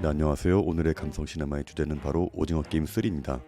네, 안녕하세요. 오늘의 감성 시네마의 주제는 바로 오징어 게임 3입니다.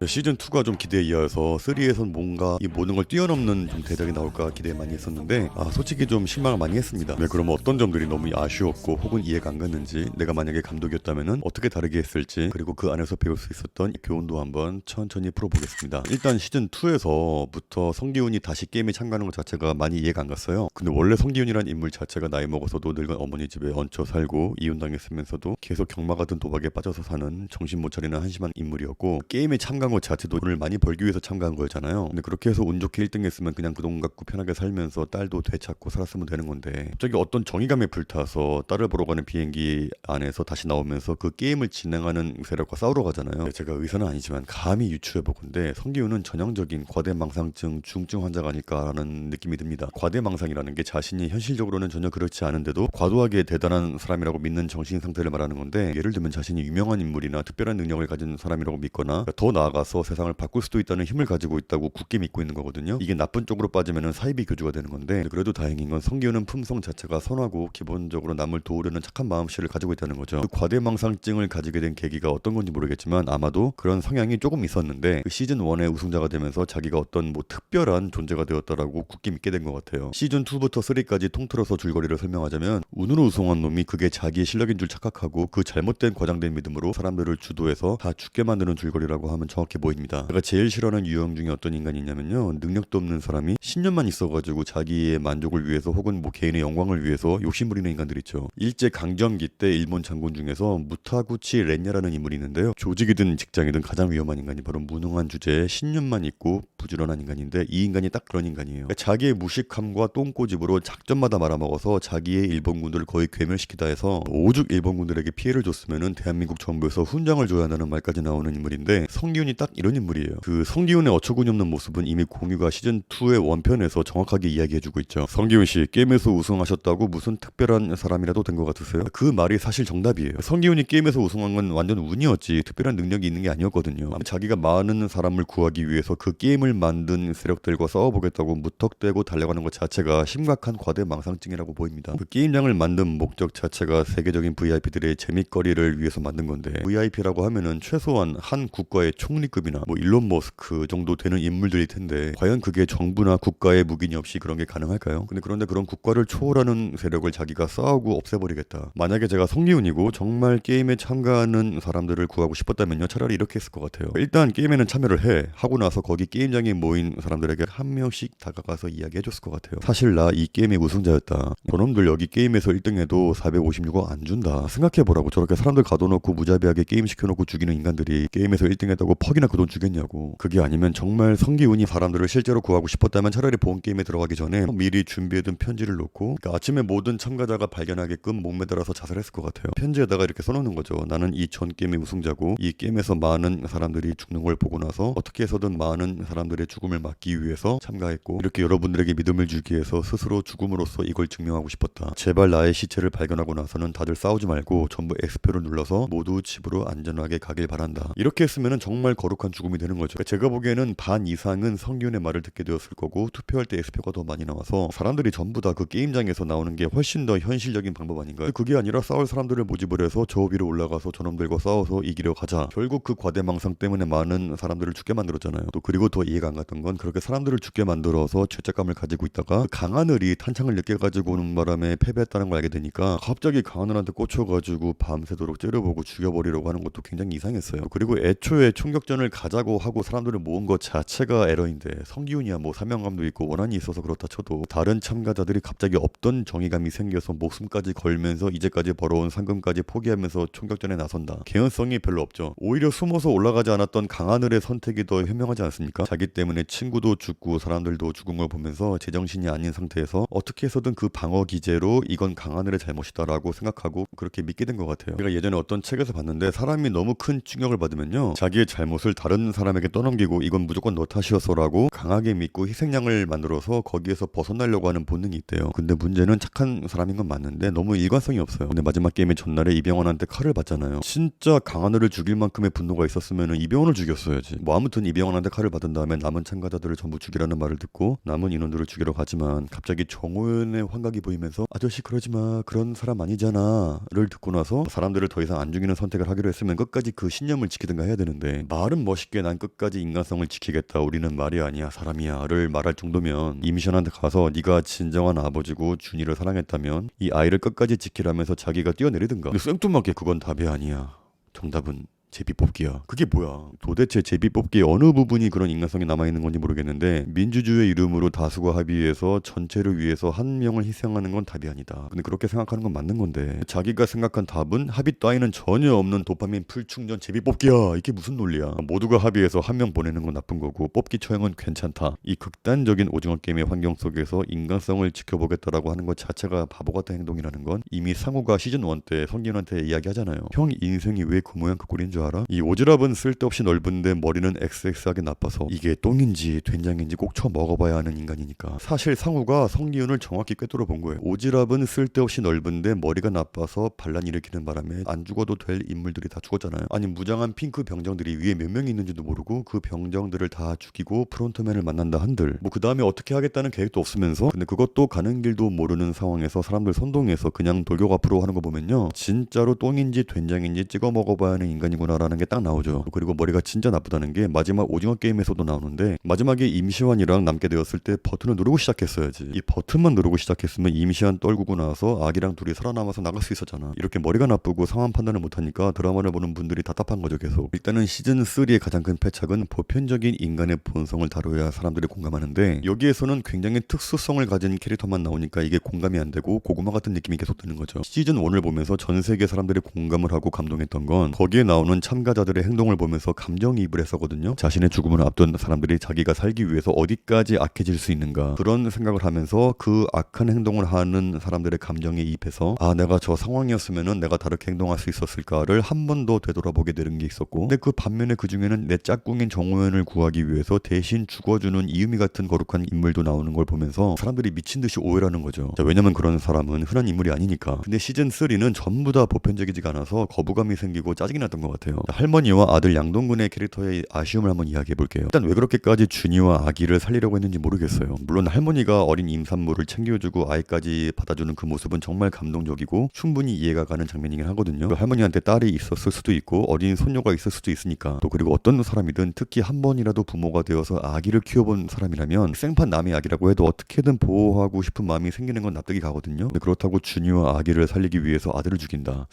시즌2가 좀 기대에 이어서 3에선 뭔가 이 모든 걸 뛰어넘는 좀 대작이 나올까 기대 많이 했었는데 솔직히 좀 실망을 많이 했습니다. 왜 그러면 어떤 점들이 너무 아쉬웠고 혹은 이해가 안 갔는지, 내가 만약에 감독이었다면 어떻게 다르게 했을지, 그리고 그 안에서 배울 수 있었던 교훈도 한번 천천히 풀어보겠습니다. 일단 시즌2에서부터 성기훈이 다시 게임에 참가하는 것 자체가 많이 이해가 안 갔어요. 근데 원래 성기훈이란 인물 자체가 나이 먹어서도 늙은 어머니 집에 얹혀 살고 이혼당했으면서도 계속 경마가 든 도박에 빠져서 사는 정신 못 차리는 한심한 인물이었고, 게임에 참가한 것 자체도 돈을 많이 벌기 위해서 참가한 거잖아요. 근데 그렇게 해서 운 좋게 1등 했으면 그냥 그 돈 갖고 편하게 살면서 딸도 되찾고 살았으면 되는 건데, 갑자기 어떤 정의감에 불타서 딸을 보러 가는 비행기 안에서 다시 나오면서 그 게임을 진행하는 세력과 싸우러 가잖아요. 제가 의사는 아니지만 감히 유추해보건데 성기훈은 전형적인 과대망상증 중증 환자가 아닐까라는 느낌이 듭니다. 과대망상이라는 게 자신이 현실적으로는 전혀 그렇지 않은데도 과도하게 대단한 사람이라고 믿는 정신 상태를 말하는 건데, 예를 들면 자신이 유명한 인물이나 특별한 능력을 가진 사람이라고 믿거나 더 나아가서 세상을 바꿀 수도 있다는 힘을 가지고 있다고 굳게 믿고 있는 거거든요. 이게 나쁜 쪽으로 빠지면은 사이비 교주가 되는 건데, 그래도 다행인 건 성기훈은 품성 자체가 선하고 기본적으로 남을 도우려는 착한 마음씨를 가지고 있다는 거죠. 그 과대망상증을 가지게 된 계기가 어떤 건지 모르겠지만 아마도 그런 성향이 조금 있었는데, 그 시즌 1의 우승자가 되면서 자기가 어떤 특별한 존재가 되었다라고 굳게 믿게 된 것 같아요. 시즌 2부터 3까지 통틀어서 줄거리를 설명하자면, 운으로 우승한 놈이 그게 자기의 실력인 줄 착각하고 그 잘못된 과장된 믿음으로 사람들을 주도해서 다 죽게 만드는 줄거리라고 하면 정확해 보입니다. 제가 제일 싫어하는 유형 중에 어떤 인간이 있냐면요, 능력도 없는 사람이 신념만 있어가지고 자기의 만족을 위해서 혹은 개인의 영광을 위해서 욕심부리는 인간들 있죠. 일제 강점기 때 일본 장군 중에서 무타구치 렌야라는 인물이 있는데요, 조직이든 직장이든 가장 위험한 인간이 바로 무능한 주제에 신념만 있고 부지런한 인간인데, 이 인간이 딱 그런 인간이에요. 그러니까 자기의 무식함과 똥꼬집으로 작전마다 말아먹어서 자기의 일본군들을 거의 괴멸시키다 해서 오죽 일본군들에게 피해를 줬으면은 대한민국 정부에서 훈장을 줘야 한다는 말까지 나오는 인물인데, 성기훈이 딱 이런 인물이에요. 그 성기훈의 어처구니 없는 모습은 이미 공유가 시즌2의 원편에서 정확하게 이야기해주고 있죠. 성기훈씨, 게임에서 우승하셨다고 무슨 특별한 사람이라도 된 것 같으세요? 그 말이 사실 정답이에요. 성기훈이 게임에서 우승한 건 완전 운이었지 특별한 능력이 있는 게 아니었거든요. 자기가 많은 사람을 구하기 위해서 그 게임을 만든 세력들과 싸워보겠다고 무턱대고 달려가는 것 자체가 심각한 과대망상증이라고 보입니다. 그 게임장을 만든 목적 자체가 세계적인 VIP들의 재밌거리를 위해서 만든 건데, VIP라고 하면은 최소한 한 국가의 총리급이나 일론 머스크 정도 되는 인물들일 텐데, 과연 그게 정부나 국가의 묵인이 없이 그런 게 가능할까요? 그런데 그런 국가를 초월하는 세력을 자기가 싸우고 없애버리겠다. 만약에 제가 성기훈이고 정말 게임에 참가하는 사람들을 구하고 싶었다면요, 차라리 이렇게 했을 것 같아요. 일단 게임에는 참여를 하고 나서 거기 게임장에 모인 사람들에게 한 명씩 다가가서 이야기해줬을 것 같아요. 사실 나 이 게임의 우승자였다. 저놈들 여기 게임에서 1등해도 456억 안 준다. 생각해보라고. 저렇게 사람들 가둬놓고 무자비하게 게임 시켜놓고 죽이는 인간들이 게임에서 1등했다고 퍽이나 그 돈 주겠냐고. 그게 아니면 정말 성기훈이 사람들을 실제로 구하고 싶었다면 차라리 본 게임에 들어가기 전에 미리 준비해둔 편지를 놓고, 그러니까 아침에 모든 참가자가 발견하게끔 목매달아서 자살했을 것 같아요. 편지에다가 이렇게 써놓는 거죠. 나는 이 전 게임의 우승자고 이 게임에서 많은 사람들이 죽는 걸 보고 나서 어떻게 해서든 많은 사람들의 죽음을 막기 위해서 참가했고, 이렇게 여러분들에게 믿음을 주기 위해서 스스로 죽음으로써 이걸 증명하고 싶었다. 제발 나의 시체를 발견하고 나서는 다들 싸우지 말고 전부 X표를 눌러서 모두 집으로 안전하게 가길 바란다. 이렇게 했으면 정말 거룩한 죽음이 되는 거죠. 그러니까 제가 보기에는 반 이상은 성기훈의 말을 듣게 되었을 거고, 투표할 때 X표가 더 많이 나와서 사람들이 전부 다 그 게임장에서 나오는 게 훨씬 더 현실적인 방법 아닌가요? 그게 아니라 싸울 사람들을 모집을 해서 저 위로 올라가서 저놈들과 싸워서 이기려 가자. 결국 그 과대망상 때문에 많은 사람들을 죽게 만들었잖아요. 또 그리고 더 이해가 안 갔던 건, 그렇게 사람들을 죽게 만들어서 죄책감을 가지고 있다가 강하늘이 탄창을 늦게 가지고 오는 바람에 패배했다는 걸 알게 되니까 갑자기 강하늘한테 꽂혀가지고 밤새도록 째려보고 죽여버리려고 하는 것도 굉장히 이상했어요. 그리고 애초에 총격전을 가자고 하고 사람들을 모은 것 자체가 에러인데, 성기훈이야 사명감도 있고 원한이 있어서 그렇다 쳐도 다른 참가자들이 갑자기 없던 정의감이 생겨서 목숨까지 걸면서 이제까지 벌어온 상금까지 포기하면서 총격전에 나선다. 개연성이 별로 없죠. 오히려 숨어서 올라가지 않았던 강하늘의 선택이 더 현명하지 않습니까? 자기 때문에 친구도 죽고 사람들도 죽은 걸 보면서 제정신이 아닌 상태에서 어떻게 해서든 그 방어 기제로 이건 강하늘의 잘못이다라고 생각하고 그렇게 믿게 된 것 같아요. 제가 예전에 어떤 책에서 봤는데, 사람이 너무 큰 충격을 받으면요, 자기의 잘못을 다른 사람에게 떠넘기고 이건 무조건 너 탓이었어라고 강하게 믿고 희생양을 만들어서 거기에서 벗어나려고 하는 본능이 있대요. 근데 문제는 착한 사람인 건 맞는데 너무 일관성이 없어요. 근데 마지막 게임의 전날에 이병헌한테 칼을 받잖아요. 진짜 강하늘을 죽일 만큼의 분노가 있었으면 이병헌을 죽였어야지. 아무튼 이병헌한테 칼을 받은 다음에 남은 참가자들을 전부 죽이라는 말을 듣고 남은 인원들을 죽이러 가지만 갑자기 정호연의 환각이 보이면서 아저씨 그러지마 그런 사람 아니잖아 를 듣고 나서 사람들을 더 이상 안 죽이는 선택을 하기로 했으면 끝까지 그 신념을 지키든가 해야 되는데 말은 멋있게 난 끝까지 인간성을 지키겠다 우리는 말이 아니야 사람이야 를 말할 정도면 임시완한테 가서 네가 진정한 아버지고 준이를 사랑했다면 이 아이를 끝까지 지키라면서 자기가 뛰어내리든가. 근데 생뚱맞게 그건 답이 아니야. 정답은 제비뽑기야. 그게 뭐야? 도대체 제비뽑기의 어느 부분이 그런 인간성이 남아있는 건지 모르겠는데 민주주의 이름으로 다수가 합의해서 전체를 위해서 한 명을 희생하는 건 답이 아니다. 근데 그렇게 생각하는 건 맞는 건데 자기가 생각한 답은 합의 따위는 전혀 없는 도파민 풀충전 제비뽑기야. 이게 무슨 논리야? 모두가 합의해서 한 명 보내는 건 나쁜 거고 뽑기 처형은 괜찮다. 이 극단적인 오징어 게임의 환경 속에서 인간성을 지켜보겠다라고 하는 것 자체가 바보 같은 행동이라는 건 이미 상우가 시즌 1 때 성기훈한테 이야기하잖아요. 형 인생이 왜 그 모양 그 꼴인 줄 알아? 이 오지랖은 쓸데없이 넓은데 머리는 엑스엑스하게 나빠서 이게 똥인지 된장인지 꼭 쳐 먹어봐야 하는 인간이니까. 사실 상우가 성기훈을 정확히 꿰뚫어 본 거예요. 오지랖은 쓸데없이 넓은데 머리가 나빠서 반란 일으키는 바람에 안 죽어도 될 인물들이 다 죽었잖아요. 아니 무장한 핑크 병정들이 위에 몇 명이 있는지도 모르고 그 병정들을 다 죽이고 프론트맨을 만난다 한들 뭐 그 다음에 어떻게 하겠다는 계획도 없으면서 근데 그것도 가는 길도 모르는 상황에서 사람들 선동해서 그냥 돌격 앞으로 하는 거 보면요 진짜로 똥인지 된장인지 찍어 먹어봐야 하는 인간이구나 라는 게 딱 나오죠. 그리고 머리가 진짜 나쁘다는 게 마지막 오징어 게임에서도 나오는데 마지막에 임시완이랑 남게 되었을 때 버튼을 누르고 시작했어야지. 이 버튼만 누르고 시작했으면 임시완 떨구고 나서 아기랑 둘이 살아남아서 나갈 수 있었잖아. 이렇게 머리가 나쁘고 상황 판단을 못하니까 드라마를 보는 분들이 답답한 거죠. 계속. 일단은 시즌 3의 가장 큰 패착은 보편적인 인간의 본성을 다뤄야 사람들이 공감하는데 여기에서는 굉장히 특수성을 가진 캐릭터만 나오니까 이게 공감이 안 되고 고구마 같은 느낌이 계속 드는 거죠. 시즌 1을 보면서 전 세계 사람들이 공감을 하고 감동했던 건 거기에 나오는 참가자들의 행동을 보면서 감정이입을 했었거든요. 자신의 죽음을 앞둔 사람들이 자기가 살기 위해서 어디까지 악해질 수 있는가 그런 생각을 하면서 그 악한 행동을 하는 사람들의 감정에 이입해서 아 내가 저 상황이었으면은 내가 다르게 행동할 수 있었을까를 한 번 더 되돌아보게 되는 게 있었고 근데 그 반면에 그 중에는 내 짝꿍인 정호연을 구하기 위해서 대신 죽어주는 이유미 같은 거룩한 인물도 나오는 걸 보면서 사람들이 미친 듯이 오해를 하는 거죠. 자, 왜냐면 그런 사람은 흔한 인물이 아니니까. 근데 시즌 3는 전부 다 보편적이지가 않아서 거부감이 생기고 짜증이 났던 것 같아요. 자, 할머니와 아들 양동근의 캐릭터의 아쉬움을 한번 이야기해 볼게요. 일단 왜 그렇게까지 준이와 아기를 살리려고 했는지 모르겠어요. 물론 할머니가 어린 임산부를 챙겨주고 아이까지 받아주는 그 모습은 정말 감동적이고 충분히 이해가 가는 장면이긴 하거든요. 할머니한테 딸이 있었을 수도 있고 어린 손녀가 있을 수도 있으니까. 또 그리고 어떤 사람이든 특히 한 번이라도 부모가 되어서 아기를 키워본 사람이라면 생판 남의 아기라고 해도 어떻게든 보호하고 싶은 마음이 생기는 건 납득이 가거든요. 근데 그렇다고 준이와 아기를 살리기 위해서 아들을 죽인다.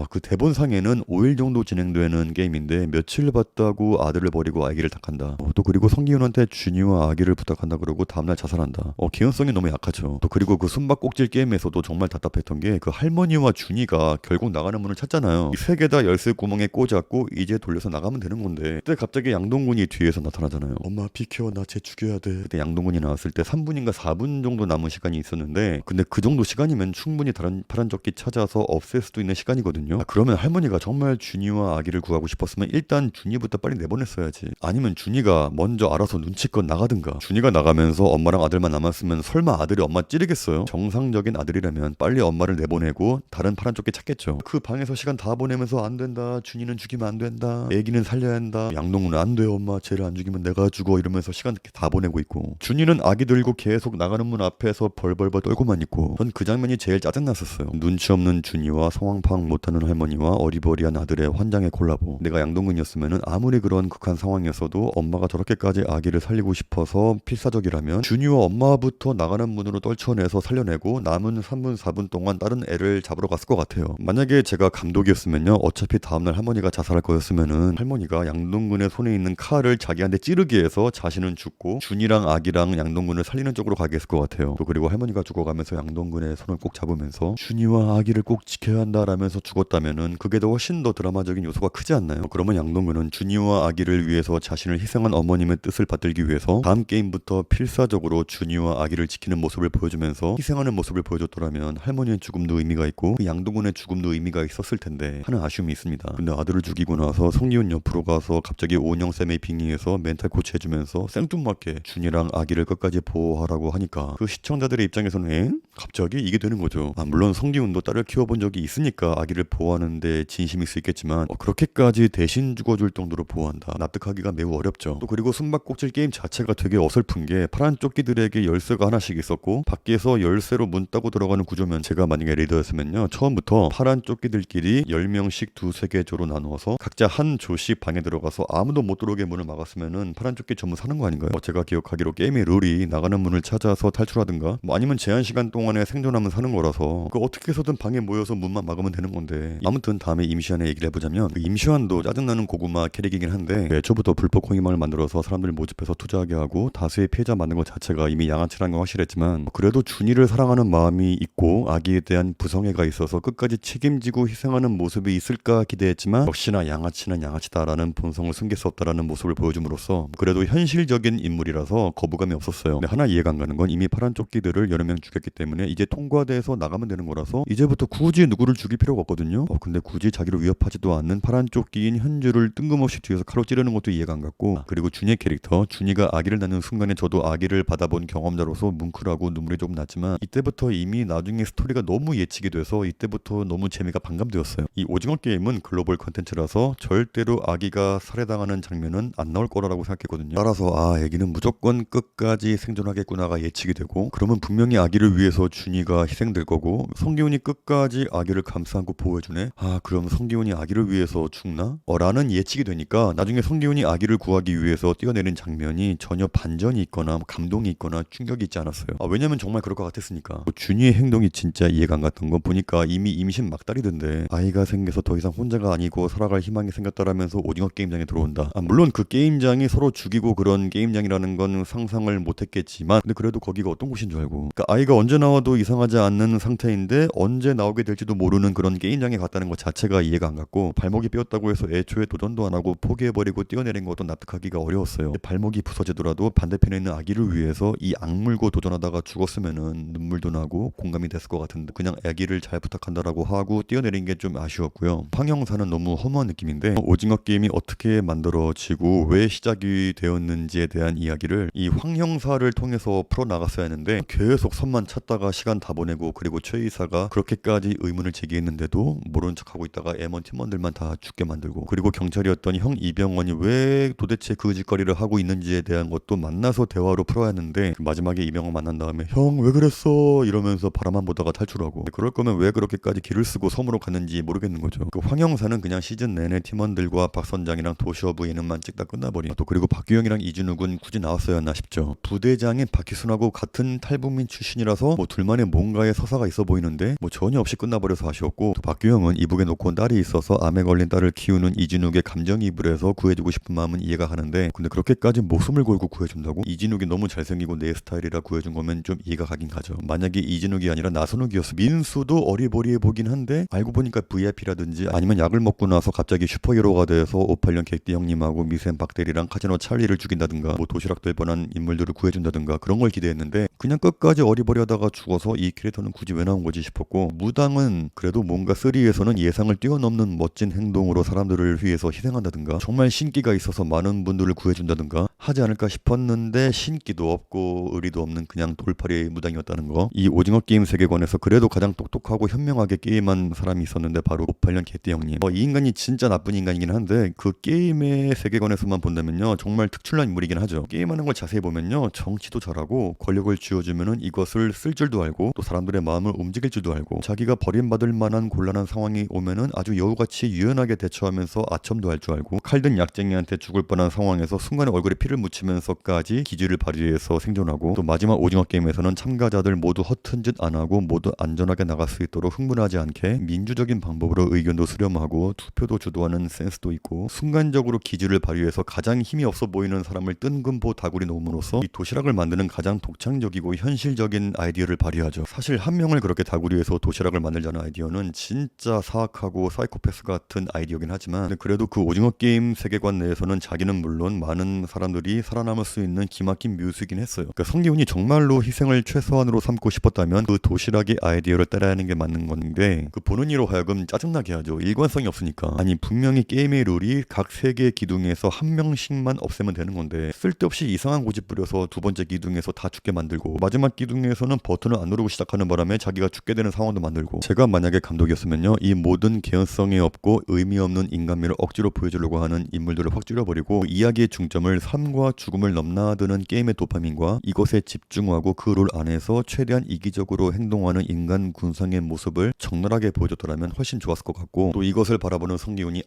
그 대본상에는 5일 정도 진행되는 게임인데 며칠 봤다고 아들을 버리고 아기를 탁한다. 또 그리고 성기훈한테 준이와 아기를 부탁한다 그러고 다음날 자살한다. 개연성이 너무 약하죠. 또 그리고 그 숨바꼭질 게임에서도 정말 답답했던 게 그 할머니와 준이가 결국 나가는 문을 찾잖아요. 이 세 개 다 열쇠 구멍에 꽂았고 이제 돌려서 나가면 되는 건데 그때 갑자기 양동근이 뒤에서 나타나잖아요. 엄마 비켜 나 쟤 죽여야 돼. 그때 양동근이 나왔을 때 3분인가 4분 정도 남은 시간이 있었는데 근데 그 정도 시간이면 충분히 다른 파란 조끼 찾아서 없앨 수도 있는 시간이거든요. 그러면 할머니가 정말 준이와 아기를 구하고 싶었으면 일단 준이부터 빨리 내보냈어야지. 아니면 준이가 먼저 알아서 눈치껏 나가든가. 준이가 나가면서 엄마랑 아들만 남았으면 설마 아들이 엄마 찌르겠어요? 정상적인 아들이라면 빨리 엄마를 내보내고 다른 파란 조끼 찾겠죠. 그 방에서 시간 다 보내면서 안 된다. 준이는 죽이면 안 된다. 애기는 살려야 한다. 양동근은 안 돼요 엄마. 쟤를 안 죽이면 내가 죽어 이러면서 시간 다 보내고 있고 준이는 아기 들고 계속 나가는 문 앞에서 벌벌벌 떨고만 있고 전 그 장면이 제일 짜증났었어요. 눈치 없는 준이와 상황 파악 못하는 할머니와 어리버리한 아들의 환장의 콜라보. 내가 양동근이었으면 아무리 그런 극한 상황이었어도 엄마가 저렇게까지 아기를 살리고 싶어서 필사적이라면 준이와 엄마부터 나가는 문으로 떨쳐내서 살려내고 남은 3분 4분 동안 다른 애를 잡으러 갔을 것 같아요. 만약에 제가 감독이었으면요 어차피 다음날 할머니가 자살할 거였으면은 할머니가 양동근의 손에 있는 칼을 자기한테 찌르게 해서 자신은 죽고 준이랑 아기랑 양동근을 살리는 쪽으로 가게 했을 것 같아요. 또 그리고 할머니가 죽어가면서 양동근의 손을 꼭 잡으면서 준이와 아기를 꼭 지켜야 한다라면서 죽었다면은 그게 더 훨씬 더 드라마적인 요소가 크지 않나요? 그러면 양동근은 준이와 아기를 위해서 자신을 희생한 어머님의 뜻을 받들기 위해서 다음 게임부터 필사적으로 준이와 아기를 지키는 모습을 보여주면서 희생하는 모습을 보여줬더라면 할머니의 죽음도 의미가 있고 그 양동근의 죽음도 의미가 있었을 텐데 하는 아쉬움이 있습니다. 근데 아들을 죽이고 나서 성기훈 옆으로 가서 갑자기 오은영쌤의 빙의해서 멘탈 코치 해주면서 생뚱맞게 준이랑 아기를 끝까지 보호하라고 하니까 그 시청자들의 입장에서는 갑자기 이게 되는 거죠. 물론 성기훈도 딸을 키워본 적이 있으니까 아기를 보호하는데 진심일 수 있겠지만 그렇게까지 대신 죽어줄 정도로 보호한다. 납득하기가 매우 어렵죠. 또 그리고 숨바꼭질 게임 자체가 되게 어설픈 게 파란 조끼들에게 열쇠가 하나씩 있었고 밖에서 열쇠로 문 따고 들어가는 구조면 제가 만약에 리더였으면요. 처음부터 파란 조끼들끼리 10명씩 두세 개 조로 나누어서 각자 한 조씩 방에 들어가서 아무도 못 들어오게 문을 막았으면은 파란 조끼 전부 사는 거 아닌가요? 제가 기억하기로 게임의 룰이 나가는 문을 찾아서 탈출하든가 아니면 제한 시간 동안에 생존하면 사는 거라서 어떻게 해서든 방에 모여서 문만 막으면 되는 건데 아무튼 다음에 임시완의 얘기를 해보자면 그 임시완도 짜증나는 고구마 캐릭이긴 한데 애초부터 불법 코인망을 만들어서 사람들 모집해서 투자하게 하고 다수의 피해자 만든 것 자체가 이미 양아치라는 건 확실했지만 그래도 준이를 사랑하는 마음이 있고 아기에 대한 부성애가 있어서 끝까지 책임지고 희생하는 모습이 있을까 기대했지만 역시나 양아치는 양아치다라는 본성을 숨길 수 없다라는 모습을 보여줌으로써 그래도 현실적인 인물이라서 거부감이 없었어요. 근데 하나 이해가 안 가는 건 이미 파란 조끼들을 여러 명 죽였기 때문에 이제 통과돼서 나가면 되는 거라서 이제부터 굳이 누구를 죽일 필요가 없거든요. 근데 굳이 자기를 위협하지도 않는 파란 조끼인 현주를 뜬금없이 뒤에서 칼로 찌르는 것도 이해가 안 갔고 그리고 준이의 캐릭터 준이가 아기를 낳는 순간에 저도 아기를 받아본 경험자로서 뭉클하고 눈물이 조금 났지만 이때부터 이미 나중에 스토리가 너무 예측이 돼서 이때부터 너무 재미가 반감되었어요. 이 오징어 게임은 글로벌 컨텐츠라서 절대로 아기가 살해당하는 장면은 안 나올 거라고 생각했거든요. 따라서 아기는 무조건 끝까지 생존하겠구나가 예측이 되고 그러면 분명히 아기를 위해서 준이가 희생될 거고 성기훈이 끝까지 아기를 감싸 안고 보호해주네. 그럼 성기훈이 아기를 위해서 죽나? 라는 예측이 되니까 나중에 성기훈이 아기를 구하기 위해서 뛰어내린 장면이 전혀 반전이 있거나 감동이 있거나 충격이 있지 않았어요. 왜냐면 정말 그럴 것 같았으니까. 준이의 행동이 진짜 이해가 안 갔던 건 보니까 이미 임신 막달이던데 아이가 생겨서 더 이상 혼자가 아니고 살아갈 희망이 생겼다라면서 오징어 게임장에 들어온다. 물론 그 게임장이 서로 죽이고 그런 게임장이라는 건 상상을 못했겠지만 근데 그래도 거기가 어떤 곳인 줄 알고 그러니까 아이가 언제 나와도 이상하지 않는 상태인데 언제 나오게 될지도 모르는 그런 게임장에 갔다는 것 자체가 이해가 안 갔고 발목이 삐었다고 해서 애초에 도전도 안 하고 포기해버리고 뛰어내린 것도 납득하기가 어려웠어요. 발목이 부서지더라도 반대편에 있는 아기를 위해서 이 악물고 도전하다가 죽었으면은 눈물도 나고 공감이 됐을 것 같은데 그냥 아기를 잘 부탁한다라고 하고 뛰어내린 게 좀 아쉬웠고요. 황영사는 너무 허무한 느낌인데 오징어 게임이 어떻게 만들어지고 왜 시작이 되었는지에 대한 이야기를 이 황형사를 통해서 풀어나갔어야 했는데 계속 선만 찾다가 시간 다 보내고 그리고 최 이사가 그렇게까지 의문을 제기했는데도 모른 척하고 있다가 M1 팀원들만 다 죽게 만들고 그리고 경찰이었던 형 이병헌이 왜 도대체 그 짓거리를 하고 있는지에 대한 것도 만나서 대화로 풀어야 했는데 마지막에 이병헌 만난 다음에 형 왜 그랬어 이러면서 바라만 보다가 탈출하고 그럴 거면 왜 그렇게까지 길을 쓰고 섬으로 갔는지 모르겠는 거죠. 그 황형사는 그냥 시즌 내내 팀원들과 박 선장이랑 도시어부 예능만 찍다 끝나버린 또 그리고 박규영이랑 이준욱은 굳이 나왔어야 했나 싶죠. 부대장인 박희순하고 같은 탈북민 출신이라서 둘만의 뭔가의 서사가 있어 보이는데 전혀 없이 끝나버려서 아쉬웠고 또 박규영은 이북에 놓고 온 딸이 있어서 암에 걸린 딸을 키우는 이진욱의 감정이입을 해서 구해주고 싶은 마음은 이해가 가는데 근데 그렇게까지 목숨을 걸고 구해준다고? 이진욱이 너무 잘생기고 내 스타일이라 구해준 거면 좀 이해가 가긴 가죠. 만약에 이진욱이 아니라 나선욱이었어 민수도 어리버리해 보긴 한데 알고 보니까 VIP라든지 아니면 약을 먹고 나서 갑자기 슈퍼히어로가 돼서 586 객디 형님하고 미센 박대리랑 카지노 찰리를 죽인다든가 도시락 될 뻔한 인물들을 구해준다든가 그런 걸 기대했는데 그냥 끝까지 어리버리하다가 죽어서 이 캐릭터는 굳이 왜 나온 거지 싶었고 무당은 그래도 뭔가 3에서는 예상을 뛰어넘는 멋진 행동으로 사람들을 위해서 희생한다든가 정말 신기가 있어서 많은 분들을 구해준다든가 하지 않을까 싶었는데 신기도 없고 의리도 없는 그냥 돌팔이 무당이었다는 거. 이 오징어 게임 세계관에서 그래도 가장 똑똑하고 현명하게 게임한 사람이 있었는데 바로 586 개띠 형님. 이 인간이 진짜 나쁜 인간이긴 한데 그 게임의 세계관에서만 본다면요 정말 특출난 인물이긴 하죠. 게임하는 걸 자세히 보면요 정치도 잘하고 권력을 쥐어주면은 이것을 쓸 줄도 알고 또 사람들의 마음을 움직일 줄도 알고 자기가 버림받을 만한 곤란한 상황이 오면은 아주 여우같이 유연하게 대처하면서 아첨도 할 줄 알고 칼든 약쟁이한테 죽을 뻔한 상황에서 순간에 얼굴에 피를 묻히면서까지 기지를 발휘해서 생존하고 또 마지막 오징어 게임에서는 참가자들 모두 허튼 짓 안 하고 모두 안전하게 나갈 수 있도록 흥분하지 않게 민주적인 방법으로 의견도 수렴하고 투표도 주도하는 센스도 있고 순간적으로 기지를 발휘해서 가장 힘이 없어 보이는 사람을 뜬금포 다구리 놓음으로써 이 도시락을 만드는 가장 독창적이고 현실적인 아이디어를 발휘하죠. 사실 한 명을 그렇게 다구리해서 도시락을 만들자는 아이디어는 진짜 사악하고 사이코패스 같은 아이디어긴 하지만 그래도 그 오징어 게임 세계관 내에서는 자기는 물론 많은 사람들이 살아남을 수 있는 기막힌 묘수이긴 했어요. 그러니까 성기훈이 정말로 희생을 최소한으로 삼고 싶었다면 그 도시락의 아이디어를 따라하는 게 맞는 건데 그 보는 이로 하여금 짜증나게 하죠. 일관성이 없으니까. 아니 분명히 게임의 룰이 각 3개 기둥에서 한 명씩만 없애면 되는 건데 쓸데없이 이상한 고집 부려서 두 번째 기둥에서 다 죽게 만들고 마지막 기둥에서는 버튼 버튼을 안 누르고 시작하는 바람에 자기가 죽게 되는 상황도 만들고 제가 만약에 감독이었으면요 이 모든 개연성이 없고 의미 없는 인간미를 억지로 보여주려고 하는 인물들을 확 줄여버리고 이야기의 중점을 삶과 죽음을 넘나드는 게임의 도파민과 이것에 집중하고 그 롤 안에서 최대한 이기적으로 행동하는 인간 군상의 모습을 적나라하게 보여줬더라면 훨씬 좋았을 것 같고 또 이것을 바라보는 성기훈이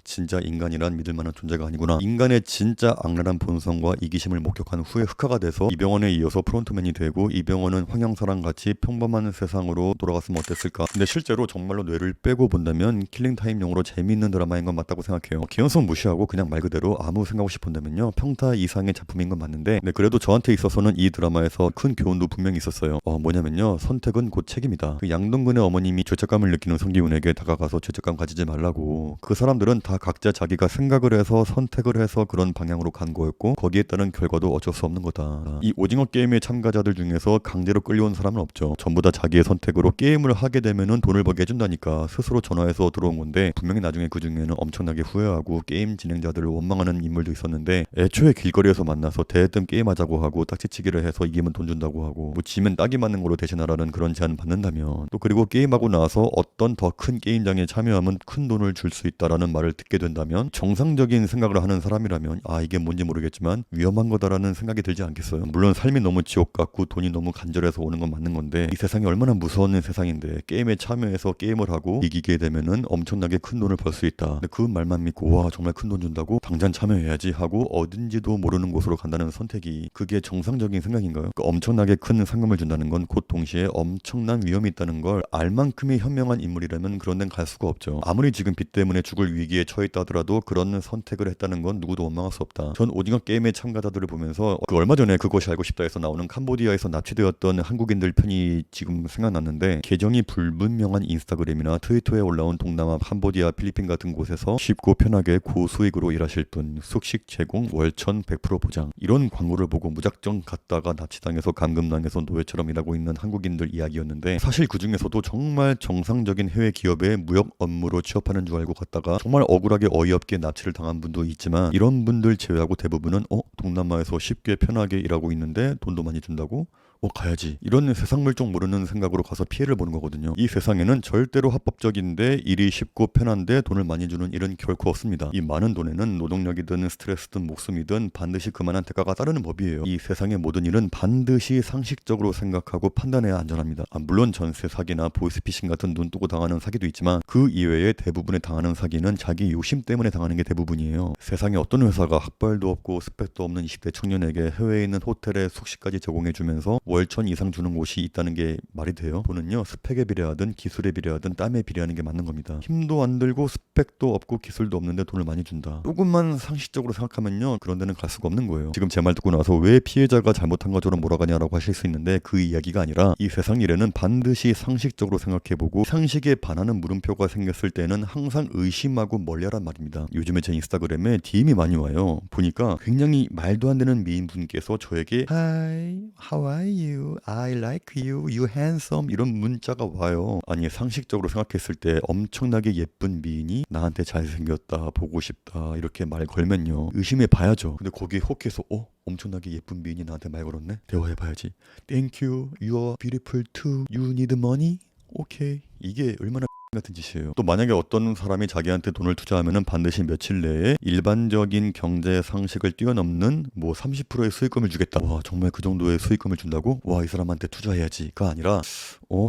진짜 인간이란 믿을만한 존재가 아니구나 인간의 진짜 악랄한 본성과 이기심을 목격한 후에 흑화가 돼서 이병헌에 이어서 프론트맨이 되고 이병헌은 황영사랑 같이 평범한 세상으로 돌아갔으면 어땠을까 근데 실제로 정말로 뇌를 빼고 본다면 킬링타임용으로 재미있는 드라마인 건 맞다고 생각해요 개연성 무시하고 그냥 말 그대로 아무 생각 없이 본다면요 평타 이상의 작품인 건 맞는데 그래도 저한테 있어서는 이 드라마에서 큰 교훈도 분명히 있었어요 뭐냐면요 선택은 곧 책임이다 그 양동근의 어머님이 죄책감을 느끼는 성기훈에게 다가가서 죄책감 가지지 말라고 그 사람들은 다 각자 자기가 생각을 해서 선택을 해서 그런 방향으로 간 거였고 거기에 따른 결과도 어쩔 수 없는 거다 이 오징어 게임의 참가자들 중에서 강제로 끌려온 사람은 없죠 전부 다 자기의 선택으로 게임을 하게 되면은 돈을 벌게 해준다니까 스스로 전화해서 들어온 건데 분명히 나중에 그 중에는 엄청나게 후회하고 게임 진행자들을 원망하는 인물도 있었는데 애초에 길거리에서 만나서 대뜸 게임하자고 하고 딱지치기를 해서 이기면 돈 준다고 하고 뭐 지면 딱이 맞는 걸로 대신하라는 그런 제안 받는다면 또 그리고 게임하고 나서 어떤 더 큰 게임장에 참여하면 큰 돈을 줄 수 있다라는 말을 듣게 된다면 정상적인 생각을 하는 사람이라면 이게 뭔지 모르겠지만 위험한 거다라는 생각이 들지 않겠어요 물론 삶이 너무 지옥 같고 돈이 너무 간절해서 오는 건 맞는 건데 이 세상이 얼마나 무서운 세상인데 게임에 참여해서 게임을 하고 이기게 되면은 엄청나게 큰 돈을 벌 수 있다 근데 그 말만 믿고 와 정말 큰 돈 준다고 당장 참여해야지 하고 어딘지도 모르는 곳으로 간다는 선택이 그게 정상적인 생각인가요? 엄청나게 큰 상금을 준다는 건 곧 동시에 엄청난 위험이 있다는 걸 알 만큼의 현명한 인물이라면 그런 데는 갈 수가 없죠 아무리 지금 빚 때문에 죽을 위기에 처했다 하더라도 그런 선택을 했다는 건 누구도 원망할 수 없다 전 오징어 게임의 참가자들을 보면서 얼마 전에 그것이 알고 싶다에서 나오는 캄보디아에서 납치되었던 한국인들 편이 지금 생각났는데 계정이 불분명한 인스타그램이나 트위터에 올라온 동남아 캄보디아 필리핀 같은 곳에서 쉽고 편하게 고수익으로 일하실 분 숙식 제공 월천 100% 보장 이런 광고를 보고 무작정 갔다가 납치당해서 감금당해서 노예처럼 일하고 있는 한국인들 이야기였는데 사실 그 중에서도 정말 정상적인 해외 기업에 무역 업무로 취업하는 줄 알고 갔다가 정말 억울하게 어이없게 납치를 당한 분도 있지만 이런 분들 제외하고 대부분은 동남아에서 쉽게 편하게 일하고 있는데 돈도 많이 준다고? 가야지 이런 세상 물정 모르는 생각으로 가서 피해를 보는 거거든요 이 세상에는 절대로 합법적인데 일이 쉽고 편한데 돈을 많이 주는 일은 결코 없습니다 이 많은 돈에는 노동력이든 스트레스든 목숨이든 반드시 그만한 대가가 따르는 법이에요 이 세상의 모든 일은 반드시 상식적으로 생각하고 판단해야 안전합니다 물론 전세 사기나 보이스피싱 같은 눈 뜨고 당하는 사기도 있지만 그 이외에 대부분의 당하는 사기는 자기 욕심 때문에 당하는 게 대부분이에요 세상에 어떤 회사가 학벌도 없고 스펙도 없는 20대 청년에게 해외에 있는 호텔에 숙식까지 제공해주면서 월천 이상 주는 곳이 있다는 게 말이 돼요? 돈은요 스펙에 비례하든 기술에 비례하든 땀에 비례하는 게 맞는 겁니다 힘도 안 들고 스펙도 없고 기술도 없는데 돈을 많이 준다 조금만 상식적으로 생각하면요 그런 데는 갈 수가 없는 거예요 지금 제 말 듣고 나서 왜 피해자가 잘못한 것처럼 몰아가냐라고 하실 수 있는데 그 이야기가 아니라 이 세상 일에는 반드시 상식적으로 생각해보고 상식에 반하는 물음표가 생겼을 때는 항상 의심하고 멀리하란 말입니다 요즘에 제 인스타그램에 DM이 많이 와요 보니까 굉장히 말도 안 되는 미인분께서 저에게 Hi, how are you? I like you, you handsome 이런 문자가 와요 아니 상식적으로 생각했을 때 엄청나게 예쁜 미인이 나한테 잘생겼다 보고 싶다 이렇게 말 걸면요 의심해 봐야죠 근데 거기에 혹해서 엄청나게 예쁜 미인이 나한테 말 걸었네 대화해봐야지 Thank you, you are beautiful too You need money? 오케이 이게 얼마나 같은 짓이에요. 또 만약에 어떤 사람이 자기한테 돈을 투자하면은 반드시 며칠 내에 일반적인 경제 상식을 뛰어넘는 뭐 30%의 수익금을 주겠다. 와 정말 그 정도의 수익금을 준다고? 와 이 사람한테 투자해야지가 아니라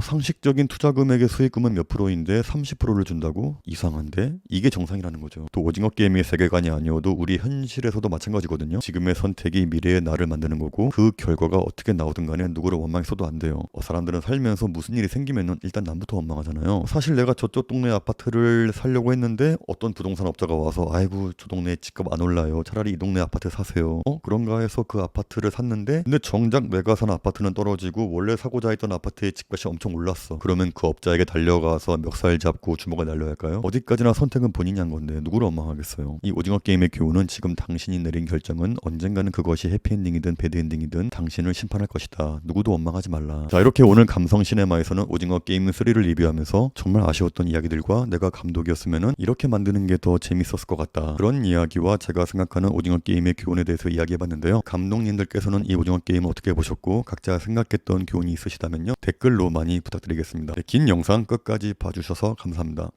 상식적인 투자 금액의 수익금은 몇 프로인데 30%를 준다고? 이상한데? 이게 정상이라는 거죠. 또 오징어 게임의 세계관이 아니어도 우리 현실에서도 마찬가지거든요. 지금의 선택이 미래의 나를 만드는 거고 그 결과가 어떻게 나오든 간에 누구를 원망했어도 안 돼요. 사람들은 살면서 무슨 일이 생기면은 일단 남부터 원망하잖아요. 사실 내가 저쪽 동네 아파트를 사려고 했는데 어떤 부동산 업자가 와서 아이고 저 동네 집값 안 올라요. 차라리 이 동네 아파트 사세요. 그런가 해서 그 아파트를 샀는데 근데 정작 내가 산 아파트는 떨어지고 원래 사고자 했던 아파트의 집값이 엄청 올랐어. 그러면 그 업자에게 달려가서 멱살 잡고 주먹을 날려야 할까요? 어디까지나 선택은 본인이 한 건데 누구를 원망하겠어요. 이 오징어 게임의 교훈은 지금 당신이 내린 결정은 언젠가는 그것이 해피엔딩이든 배드엔딩이든 당신을 심판할 것이다. 누구도 원망하지 말라. 자, 이렇게 오늘 감성 시네마에서는 오징어 게임 3를 리뷰하면서 정말 아쉬웠던 이야기들과 내가 감독이었으면 이렇게 만드는 게 더 재밌었을 것 같다. 그런 이야기와 제가 생각하는 오징어 게임의 교훈에 대해서 이야기해봤는데요. 감독님들께서는 이 오징어 게임을 어떻게 보셨고 각자 생각했던 교훈이 있으시다면요. 댓글로 많이 부탁드리겠습니다. 긴 영상 끝까지 봐주셔서 감사합니다.